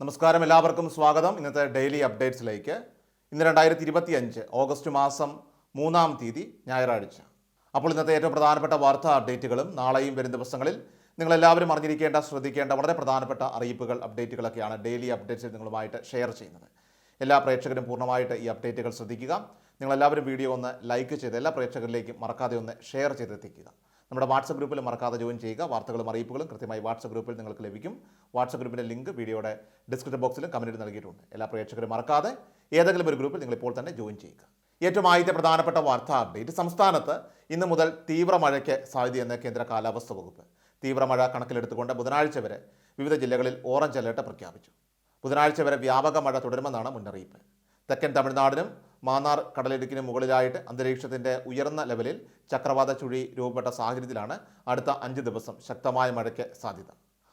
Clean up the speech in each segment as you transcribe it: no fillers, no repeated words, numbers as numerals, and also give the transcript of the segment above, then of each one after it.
നമസ്കാരം, എല്ലാവർക്കും സ്വാഗതം. ഇന്നത്തെ ഡെയിലി അപ്ഡേറ്റ്സിലേക്ക്. ഇന്ന് 2025 ഓഗസ്റ്റ് മാസം 3-ാം തീയതി ഞായറാഴ്ച. അപ്പോൾ ഇന്നത്തെ ഏറ്റവും പ്രധാനപ്പെട്ട വാർത്താ അപ്ഡേറ്റുകളും നാളെയും വരും ദിവസങ്ങളിൽ നിങ്ങളെല്ലാവരും അറിഞ്ഞിരിക്കേണ്ട, ശ്രദ്ധിക്കേണ്ട വളരെ പ്രധാനപ്പെട്ട അറിയിപ്പുകൾ, അപ്ഡേറ്റുകളൊക്കെയാണ് ഡെയിലി അപ്ഡേറ്റ്സിൽ നിങ്ങളുമായിട്ട് ഷെയർ ചെയ്യുന്നത്. എല്ലാ പ്രേക്ഷകരും പൂർണ്ണമായിട്ട് ഈ അപ്ഡേറ്റുകൾ ശ്രദ്ധിക്കുക. നിങ്ങളെല്ലാവരും വീഡിയോ ഒന്ന് ലൈക്ക് ചെയ്ത് എല്ലാ പ്രേക്ഷകരിലേക്കും മറക്കാതെ ഒന്ന് ഷെയർ ചെയ്തെത്തിക്കുക. നമ്മുടെ വാട്സപ്പ് ഗ്രൂപ്പിൽ മറക്കാതെ ജോയിൻ ചെയ്യുക. വാർത്തകളും അറിയിപ്പുകളും കൃത്യമായി വാട്സപ്പ് ഗ്രൂപ്പിൽ നിങ്ങൾക്ക് ലഭിക്കും. വാട്സപ്പ് ഗ്രൂപ്പിൻ്റെ ലിങ്ക് വീഡിയോയുടെ ഡിസ്ക്രിപ്ഷൻ ബോക്സിലും കമൻറ്റ് നൽകിയിട്ടുണ്ട്. എല്ലാ പ്രേക്ഷകരും മറക്കാതെ ഏതെങ്കിലും ഒരു ഗ്രൂപ്പിൽ നിങ്ങൾ ഇപ്പോൾ തന്നെ ജോയിൻ ചെയ്യുക. ഏറ്റവും ആദ്യത്തെ പ്രധാനപ്പെട്ട വാർത്താ അപ്ഡേറ്റ്. സംസ്ഥാനത്ത് ഇന്ന് മുതൽ തീവ്ര മഴയ്ക്ക് സാധ്യതയെന്ന് കേന്ദ്ര കാലാവസ്ഥ വകുപ്പ്. തീവ്രമഴ കണക്കിലെടുത്തുകൊണ്ട് ബുധനാഴ്ച വരെ വിവിധ ജില്ലകളിൽ ഓറഞ്ച് അലർട്ട് പ്രഖ്യാപിച്ചു. ബുധനാഴ്ച വരെ വ്യാപക മഴ തുടരുമെന്നാണ് മുന്നറിയിപ്പ്. തെക്കൻ തമിഴ്നാടിനും മാന്നാർ കടലിടുക്കിനും മുകളിലായിട്ട് അന്തരീക്ഷത്തിൻ്റെ ഉയർന്ന ലെവലിൽ ചക്രവാത ചുഴി രൂപപ്പെട്ട സാഹചര്യത്തിലാണ് അടുത്ത 5 ദിവസം ശക്തമായ മഴയ്ക്ക് സാധ്യത.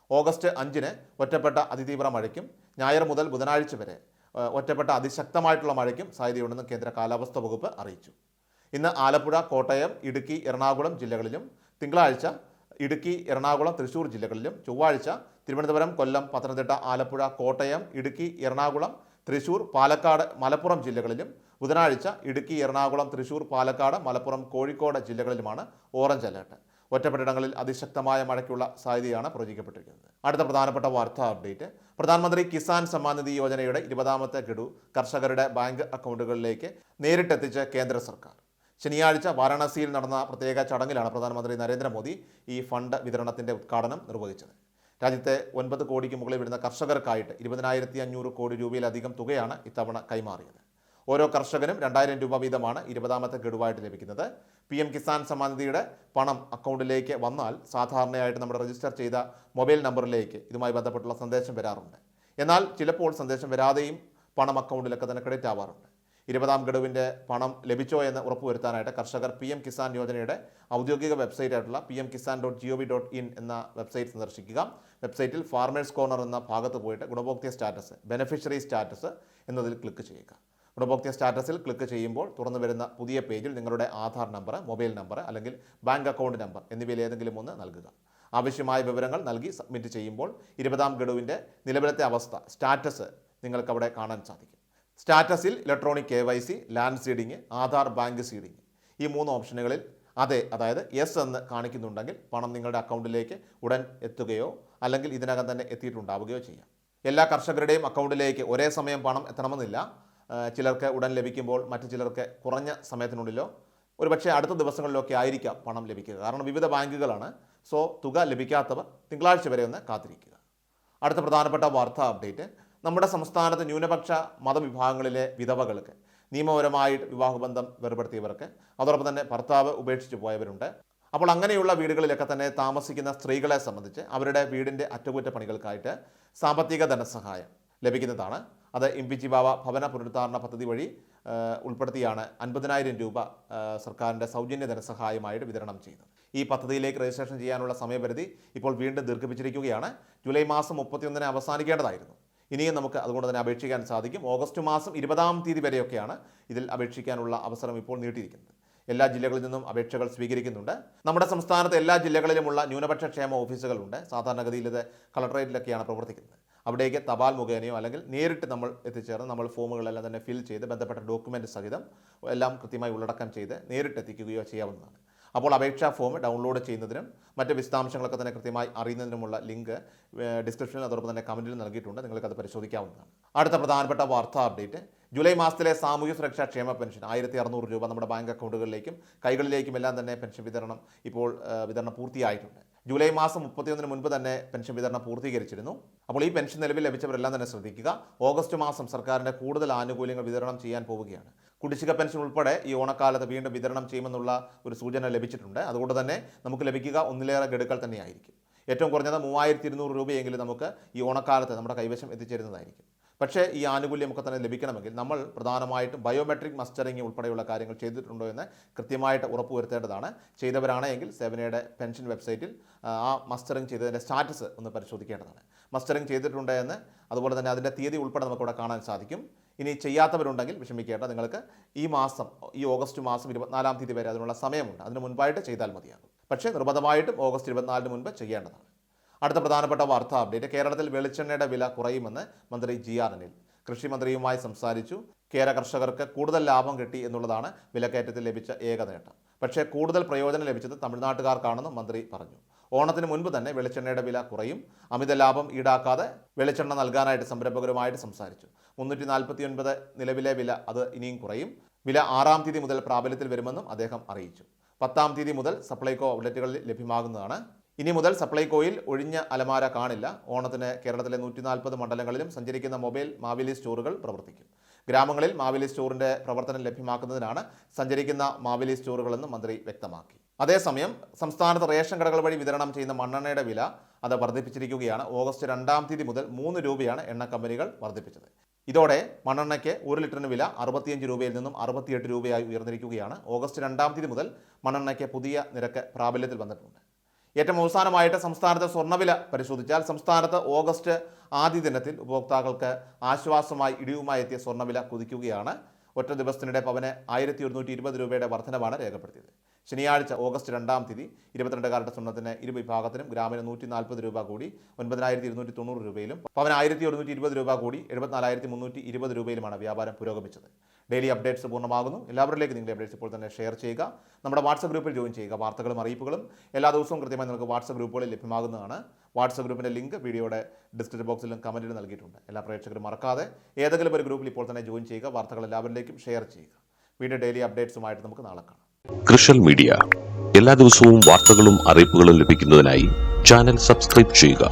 ഓഗസ്റ്റ് 5-ന് ഒറ്റപ്പെട്ട അതിതീവ്ര മഴയ്ക്കും ഞായർ മുതൽ ബുധനാഴ്ച വരെ ഒറ്റപ്പെട്ട അതിശക്തമായിട്ടുള്ള മഴയ്ക്കും സാധ്യതയുണ്ടെന്ന് കേന്ദ്ര കാലാവസ്ഥ വകുപ്പ് അറിയിച്ചു. ഇന്ന് ആലപ്പുഴ, കോട്ടയം, ഇടുക്കി, എറണാകുളം ജില്ലകളിലും, തിങ്കളാഴ്ച ഇടുക്കി, എറണാകുളം, തൃശ്ശൂർ ജില്ലകളിലും, ചൊവ്വാഴ്ച തിരുവനന്തപുരം, കൊല്ലം, പത്തനംതിട്ട, ആലപ്പുഴ, കോട്ടയം, ഇടുക്കി, എറണാകുളം, തൃശ്ശൂർ, പാലക്കാട്, മലപ്പുറം ജില്ലകളിലും, ബുധനാഴ്ച ഇടുക്കി, എറണാകുളം, തൃശ്ശൂർ, പാലക്കാട്, മലപ്പുറം, കോഴിക്കോട് ജില്ലകളിലുമാണ് ഓറഞ്ച് അലർട്ട്. ഒറ്റപ്പെട്ടിടങ്ങളിൽ അതിശക്തമായ മഴയ്ക്കുള്ള സാധ്യതയാണ് പ്രവചിക്കപ്പെട്ടിരിക്കുന്നത്. അടുത്ത പ്രധാനപ്പെട്ട വാർത്താ അപ്ഡേറ്റ്. പ്രധാനമന്ത്രി കിസാൻ സമ്മാൻ നിധി യോജനയുടെ 20ാമത്തെ ഗഡു കർഷകരുടെ ബാങ്ക് അക്കൗണ്ടുകളിലേക്ക് നേരിട്ടെത്തിച്ച് കേന്ദ്ര സർക്കാർ. ശനിയാഴ്ച വാരാണസിയിൽ നടന്ന പ്രത്യേക ചടങ്ങിലാണ് പ്രധാനമന്ത്രി നരേന്ദ്രമോദി ഈ ഫണ്ട് വിതരണത്തിൻ്റെ ഉദ്ഘാടനം നിർവഹിച്ചത്. രാജ്യത്തെ 9 കോടിക്ക് മുകളിൽ വരുന്ന കർഷകർക്കായിട്ട് 20,500 കോടി രൂപയിലധികം തുകയാണ് ഇത്തവണ കൈമാറിയത്. ഓരോ കർഷകനും 2,000 രൂപ വീതമാണ് 20ാമത്തെ ഗഡുവായിട്ട് ലഭിക്കുന്നത്. PM കിസാൻ സമ്മാൻ നിധിയുടെ പണം അക്കൗണ്ടിലേക്ക് വന്നാൽ സാധാരണയായിട്ട് നമ്മുടെ രജിസ്റ്റർ ചെയ്ത മൊബൈൽ നമ്പറിലേക്ക് ഇതുമായി ബന്ധപ്പെട്ടുള്ള സന്ദേശം വരാറുണ്ട്. എന്നാൽ ചിലപ്പോൾ സന്ദേശം വരാതെയും പണം അക്കൗണ്ടിലൊക്കെ തന്നെ ക്രെഡിറ്റ് ആവാറുണ്ട്. 20ാം ഗഡുവിൻ്റെ പണം ലഭിച്ചോ എന്ന് ഉറപ്പുവരുത്താനായിട്ട് കർഷകർ PM കിസാൻ യോജനയുടെ ഔദ്യോഗിക വെബ്സൈറ്റായിട്ടുള്ള pmkisan.gov.in എന്ന വെബ്സൈറ്റ് സന്ദർശിക്കുക. വെബ്സൈറ്റിൽ ഫാർമേഴ്സ് കോർണർ എന്ന ഭാഗത്ത് പോയിട്ട് ഗുണഭോക്തൃ സ്റ്റാറ്റസ്, ബെനഫിഷ്യറി സ്റ്റാറ്റസ് എന്നതിൽ ക്ലിക്ക് ചെയ്യുക. ഗുണഭോക്തൃ സ്റ്റാറ്റസിൽ ക്ലിക്ക് ചെയ്യുമ്പോൾ തുറന്നു വരുന്ന പുതിയ പേജിൽ നിങ്ങളുടെ ആധാർ നമ്പർ, മൊബൈൽ നമ്പർ അല്ലെങ്കിൽ ബാങ്ക് അക്കൗണ്ട് നമ്പർ എന്നിവയിൽ ഏതെങ്കിലും ഒന്ന് നൽകുക. ആവശ്യമായ വിവരങ്ങൾ നൽകി സബ്മിറ്റ് ചെയ്യുമ്പോൾ 20ാം ഗഡുവിൻ്റെ നിലവിലത്തെ അവസ്ഥ, സ്റ്റാറ്റസ് നിങ്ങൾക്കവിടെ കാണാൻ സാധിക്കും. സ്റ്റാറ്റസിൽ electronic KYC, land seeding, Aadhaar, bank seeding ഈ 3 ഓപ്ഷനുകളിൽ അതായത് യെസ് എന്ന് കാണിക്കുന്നുണ്ടെങ്കിൽ പണം നിങ്ങളുടെ അക്കൗണ്ടിലേക്ക് ഉടൻ എത്തുകയോ അല്ലെങ്കിൽ ഇതിനകം തന്നെ എത്തിയിട്ടുണ്ടാവുകയോ ചെയ്യാം. എല്ലാ കർഷകരുടെയും അക്കൗണ്ടിലേക്ക് ഒരേ സമയം പണം എത്തണമെന്നില്ല. ചിലർക്ക് ഉടൻ ലഭിക്കുമ്പോൾ മറ്റു ചിലർക്ക് കുറഞ്ഞ സമയത്തിനുള്ളിലോ ഒരുപക്ഷെ അടുത്ത ദിവസങ്ങളിലൊക്കെ ആയിരിക്കാം പണം ലഭിക്കുക. കാരണം വിവിധ ബാങ്കുകളാണ്. സോ തുക ലഭിക്കാത്തവർ തിങ്കളാഴ്ച വരെ ഒന്ന് കാത്തിരിക്കുക. അടുത്ത പ്രധാനപ്പെട്ട വാർത്താ അപ്ഡേറ്റ്. നമ്മുടെ സംസ്ഥാനത്ത് ന്യൂനപക്ഷ മതവിഭാഗങ്ങളിലെ വിധവകൾക്ക്, നിയമപരമായിട്ട് വിവാഹബന്ധം വേർപെടുത്തിയവർക്ക്, അതോടൊപ്പം തന്നെ ഭർത്താവ് ഉപേക്ഷിച്ച് പോയവരുണ്ട്. അപ്പോൾ അങ്ങനെയുള്ള വീടുകളിലൊക്കെ തന്നെ താമസിക്കുന്ന സ്ത്രീകളെ സംബന്ധിച്ച് അവരുടെ വീടിൻ്റെ അറ്റകുറ്റപ്പണികൾക്കായിട്ട് സാമ്പത്തിക ധനസഹായം ലഭിക്കുന്നതാണ്. അത് ഇമ്പിച്ചി ബാവ ഭവന പുനരുദ്ധാരണ പദ്ധതി വഴി ഉൾപ്പെടുത്തിയാണ് 50,000 രൂപ സർക്കാരിൻ്റെ സൗജന്യ ധനസഹായമായിട്ട് വിതരണം ചെയ്യുന്നത്. ഈ പദ്ധതിയിലേക്ക് രജിസ്ട്രേഷൻ ചെയ്യാനുള്ള സമയപരിധി ഇപ്പോൾ വീണ്ടും ദീർഘിപ്പിച്ചിരിക്കുകയാണ്. ജൂലൈ മാസം 31-ന് അവസാനിക്കേണ്ടതായിരുന്നു. ഇനിയും നമുക്ക് അതുകൊണ്ട് തന്നെ അപേക്ഷിക്കാൻ സാധിക്കും. ഓഗസ്റ്റ് മാസം 20-ാം തീയതി വരെയൊക്കെയാണ് ഇതിൽ അപേക്ഷിക്കാനുള്ള അവസരം ഇപ്പോൾ നീട്ടിയിരിക്കുന്നത്. എല്ലാ ജില്ലകളിൽ നിന്നും അപേക്ഷകൾ സ്വീകരിക്കുന്നുണ്ട്. നമ്മുടെ സംസ്ഥാനത്ത് എല്ലാ ജില്ലകളിലുമുള്ള ന്യൂനപക്ഷ ക്ഷേമ ഓഫീസുകളുണ്ട്. സാധാരണഗതിയിൽ ഇത് കളക്ടറേറ്റിലൊക്കെയാണ് പ്രവർത്തിക്കുന്നത്. അവിടേക്ക് തപാൽ മുഖേനയോ അല്ലെങ്കിൽ നേരിട്ട് നമ്മൾ എത്തിച്ചേർന്ന് നമ്മൾ ഫോമുകളെല്ലാം തന്നെ ഫിൽ ചെയ്ത് ബന്ധപ്പെട്ട ഡോക്യുമെൻ്റ് സഹിതം എല്ലാം കൃത്യമായി ഉള്ളടക്കം ചെയ്ത് നേരിട്ട് എത്തിക്കുകയോ ചെയ്യാവുന്നതാണ്. അപ്പോൾ അപേക്ഷാ ഫോം ഡൗൺലോഡ് ചെയ്യുന്നതിനും മറ്റ് വിശദാംശങ്ങളൊക്കെ തന്നെ കൃത്യമായി അറിയുന്നതിനുമുള്ള ലിങ്ക് ഡിസ്ക്രിപ്ഷനിൽ അതോടൊപ്പം തന്നെ കമൻറ്റിൽ നൽകിയിട്ടുണ്ട്. നിങ്ങൾക്കത് പരിശോധിക്കാവുന്നതാണ്. അടുത്ത പ്രധാനപ്പെട്ട വാർത്താ അപ്ഡേറ്റ്. ജൂലൈ മാസത്തിലെ സാമൂഹ്യ സുരക്ഷാ ക്ഷേമ പെൻഷൻ 1,600 രൂപ നമ്മുടെ ബാങ്ക് അക്കൗണ്ടുകളിലേക്കും കൈകളിലേക്കും എല്ലാം തന്നെ പെൻഷൻ വിതരണം പൂർത്തിയായിട്ടുണ്ട്. ജൂലൈ മാസം 31-ന് മുൻപ് തന്നെ പെൻഷൻ വിതരണം പൂർത്തീകരിച്ചിരുന്നു. അപ്പോൾ ഈ പെൻഷൻ നിലവിൽ ലഭിച്ചവരെല്ലാം തന്നെ ശ്രദ്ധിക്കുക. ഓഗസ്റ്റ് മാസം സർക്കാരിൻ്റെ കൂടുതൽ ആനുകൂല്യങ്ങൾ വിതരണം ചെയ്യാൻ പോവുകയാണ്. കുടിശ്ശിക പെൻഷൻ ഉൾപ്പെടെ ഈ ഓണക്കാലത്ത് വീണ്ടും വിതരണം ചെയ്യുമെന്നുള്ള ഒരു സൂചന ലഭിച്ചിട്ടുണ്ട്. അതുകൊണ്ട് തന്നെ നമുക്ക് ലഭിക്കുക ഒന്നിലേറെ ഗഡുക്കൾ തന്നെയായിരിക്കും. ഏറ്റവും കുറഞ്ഞത് 3,200 രൂപയെങ്കിലും നമുക്ക് ഈ ഓണക്കാലത്ത് നമ്മുടെ കൈവശം എത്തിച്ചേരുന്നതായിരിക്കും. പക്ഷേ ഈ ആനുകൂല്യമൊക്കെ തന്നെ ലഭിക്കണമെങ്കിൽ നമ്മൾ പ്രധാനമായിട്ടും ബയോമെട്രിക് മസ്റ്ററിംഗ് ഉൾപ്പെടെയുള്ള കാര്യങ്ങൾ ചെയ്തിട്ടുണ്ടോ എന്ന് കൃത്യമായിട്ട് ഉറപ്പുവരുത്തേണ്ടതാണ്. ചെയ്തവരാണെങ്കിൽ സേവനയുടെ പെൻഷൻ വെബ്സൈറ്റിൽ ആ മസ്റ്ററിംഗ് ചെയ്തതിൻ്റെ സ്റ്റാറ്റസ് ഒന്ന് പരിശോധിക്കേണ്ടതാണ്. മസ്റ്ററിംഗ് ചെയ്തിട്ടുണ്ട് എന്ന് അതുപോലെ തന്നെ അതിൻ്റെ തീയതി ഉൾപ്പെടെ നമുക്കിവിടെ കാണാൻ സാധിക്കും. ഇനി ചെയ്യാത്തവരുണ്ടെങ്കിൽ വിഷമിക്കേണ്ട, നിങ്ങൾക്ക് ഈ ഓഗസ്റ്റ് മാസം 24-ാം തീയതി വരെ അതിനുള്ള സമയമുണ്ട്. അതിന് മുൻപായിട്ട് ചെയ്താൽ മതിയാകും. പക്ഷേ നിർബന്ധമായിട്ടും ഓഗസ്റ്റ് 24-ന് മുൻപ് ചെയ്യേണ്ടതാണ്. അടുത്ത പ്രധാനപ്പെട്ട വാർത്താ അപ്ഡേറ്റ്. കേരളത്തിൽ വെളിച്ചെണ്ണയുടെ വില കുറയുമെന്ന് മന്ത്രി GR അനിൽ. കൃഷി മന്ത്രിയുമായി സംസാരിച്ചു. കേര കർഷകർക്ക് കൂടുതൽ ലാഭം കിട്ടി എന്നുള്ളതാണ് വിലക്കയറ്റത്തിൽ ലഭിച്ച ഏക നേട്ടം. പക്ഷേ കൂടുതൽ പ്രയോജനം ലഭിച്ചത് തമിഴ്നാട്ടുകാർക്കാണെന്നും മന്ത്രി പറഞ്ഞു. ഓണത്തിന് മുൻപ് തന്നെ വെളിച്ചെണ്ണയുടെ വില കുറയും. അമിത ലാഭം ഈടാക്കാതെ വെളിച്ചെണ്ണ നൽകാനായിട്ട് സംരംഭകരുമായിട്ട് സംസാരിച്ചു. 349 നിലവിലെ വില അത് ഇനിയും കുറയും. വില 6-ാം തീയതി മുതൽ പ്രാബല്യത്തിൽ വരുമെന്നും അദ്ദേഹം അറിയിച്ചു. 10-ാം തീയതി മുതൽ സപ്ലൈകോ ഔട്ട്ലെറ്റുകളിൽ ലഭ്യമാകുന്നതാണ്. ഇനി മുതൽ സപ്ലൈകോയിൽ ഒഴിഞ്ഞ അലമാര കാണില്ല. ഓണത്തിന് കേരളത്തിലെ 140 മണ്ഡലങ്ങളിലും സഞ്ചരിക്കുന്ന മൊബൈൽ മാവേലി സ്റ്റോറുകൾ പ്രവർത്തിക്കും. ഗ്രാമങ്ങളിൽ മാവേലി സ്റ്റോറിന്റെ പ്രവർത്തനം ലഭ്യമാക്കുന്നതിനാണ് സഞ്ചരിക്കുന്ന മാവേലി സ്റ്റോറുകളെന്ന് മന്ത്രി വ്യക്തമാക്കി. അതേസമയം സംസ്ഥാനത്ത് റേഷൻ കടകൾ വഴി വിതരണം ചെയ്യുന്ന മണ്ണെണ്ണയുടെ വില അത് വർദ്ധിപ്പിച്ചിരിക്കുകയാണ്. ഓഗസ്റ്റ് 2-ാം തീയതി മുതൽ 3 രൂപയാണ് എണ്ണ കമ്പനികൾ വർദ്ധിപ്പിച്ചത്. ഇതോടെ മണ്ണെണ്ണയ്ക്ക് 1 ലിറ്ററിന് വില 65 രൂപയിൽ നിന്നും 68 രൂപയായി ഉയർന്നിരിക്കുകയാണ്. ഓഗസ്റ്റ് 2-ാം തീയതി മുതൽ മണ്ണെണ്ണയ്ക്ക് പുതിയ നിരക്ക് പ്രാബല്യത്തിൽ വന്നിട്ടുണ്ട്. ഏറ്റവും അവസാനമായിട്ട് സംസ്ഥാനത്തെ സ്വർണ്ണവില പരിശോധിച്ചാൽ സംസ്ഥാനത്ത് ഓഗസ്റ്റ് ആദ്യ ദിനത്തിൽ ഉപഭോക്താക്കൾക്ക് ആശ്വാസമായി ഇടിവുമായി എത്തിയ സ്വർണ്ണവില കുതിക്കുകയാണ്. ഒറ്റ ദിവസത്തിനിടെ പവന് 1120 രൂപയുടെ വർധനവാണ് രേഖപ്പെടുത്തിയത്. ശനിയാഴ്ച ഓഗസ്റ്റ് 2-ാം തീയതി 22 കാരറ്റ് സ്വർണ്ണത്തിന് ഇരുവിഭാഗത്തിനും ഗ്രാമിന് 140 രൂപ കൂടി 9290 രൂപയിലും പവന് 1120 രൂപ കൂടി 74,320 രൂപയിലുമാണ് വ്യാപാരം പുരോഗമിച്ചത്. ഡെയിലി അപ്ഡേറ്റ്സ് പൂർണ്ണമാകുന്നു. എല്ലാവരിലേക്കും നിങ്ങളുടെ അപ്ഡേറ്റ്സ് ഇപ്പോൾ തന്നെ ഷെയർ ചെയ്യുക. നമ്മുടെ വാട്സപ്പ് ഗ്രൂപ്പിൽ ജോയിൻ ചെയ്യുക. വാർത്തകളും അറിയിപ്പുകളും എല്ലാ ദിവസവും കൃത്യമായി നമുക്ക് വാട്സപ്പ് ഗ്രൂപ്പുകളിൽ ലഭ്യമാകുന്നതാണ്. വാട്സപ്പ് ഗ്രൂപ്പിൻ്റെ ലിങ്ക് വീഡിയോയുടെ ഡിസ്ക്രിപ്ഷൻ ബോക്സിലും കമൻറ്റിൽ നൽകിയിട്ടുണ്ട്. എല്ലാ പ്രേക്ഷകരും മറക്കാതെ ഏതെങ്കിലും ഒരു ഗ്രൂപ്പിൽ ഇപ്പോൾ തന്നെ ജോയിൻ ചെയ്യുക. വാർത്തകൾ എല്ലാവരിലേക്കും ഷെയർ ചെയ്യുക. വീഡിയോ ഡെയിലി അപ്ഡേറ്റ്സുമായിട്ട് നമുക്ക് നാളെ കാണാം. കൃഷൽ മീഡിയ എല്ലാ ദിവസവും വാർത്തകളും അറിയിപ്പുകളും ലഭിക്കുന്നതിനായി ചാനൽ സബ്സ്ക്രൈബ് ചെയ്യുക.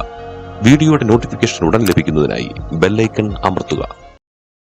വീഡിയോയുടെ നോട്ടിഫിക്കേഷൻ ഉടൻ ലഭിക്കുന്നതിനായി ബെൽ ഐക്കൺ അമർത്തുക.